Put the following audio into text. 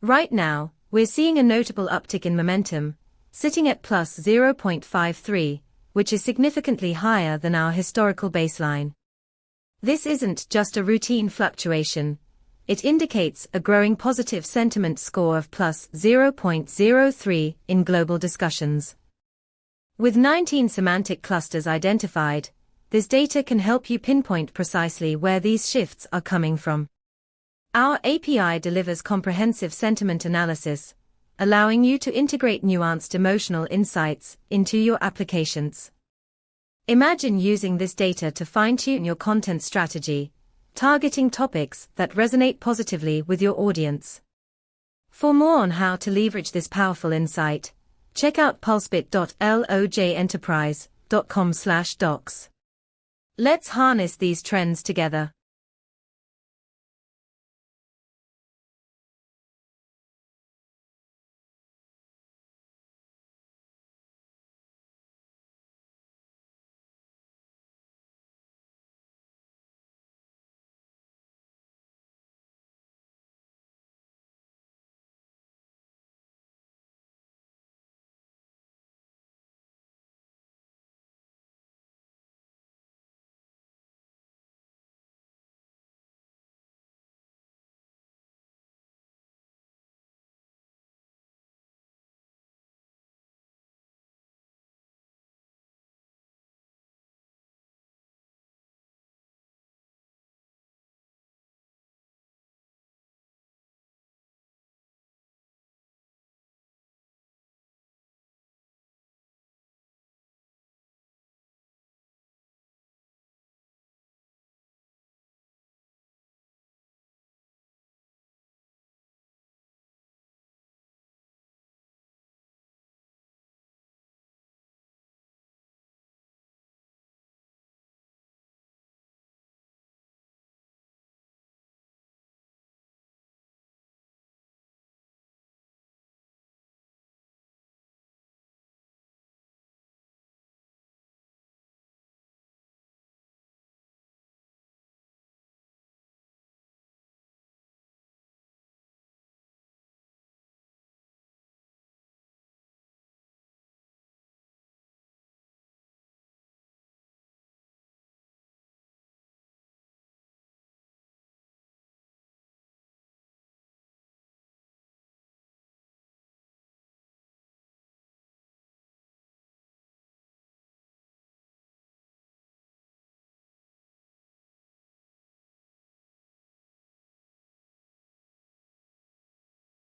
Right now, we're seeing a notable uptick in momentum, sitting at plus 0.53, which is significantly higher than our historical baseline. This isn't just a routine fluctuation. It indicates a growing positive sentiment score of plus 0.03 in global discussions. With 19 semantic clusters identified, this data can help you pinpoint precisely where these shifts are coming from. Our API delivers comprehensive sentiment analysis, allowing you to integrate nuanced emotional insights into your applications. Imagine using this data to fine-tune your content strategy, targeting topics that resonate positively with your audience. For more on how to leverage this powerful insight, check out pulsebit.lojenterprise.com/docs. Let's harness these trends together.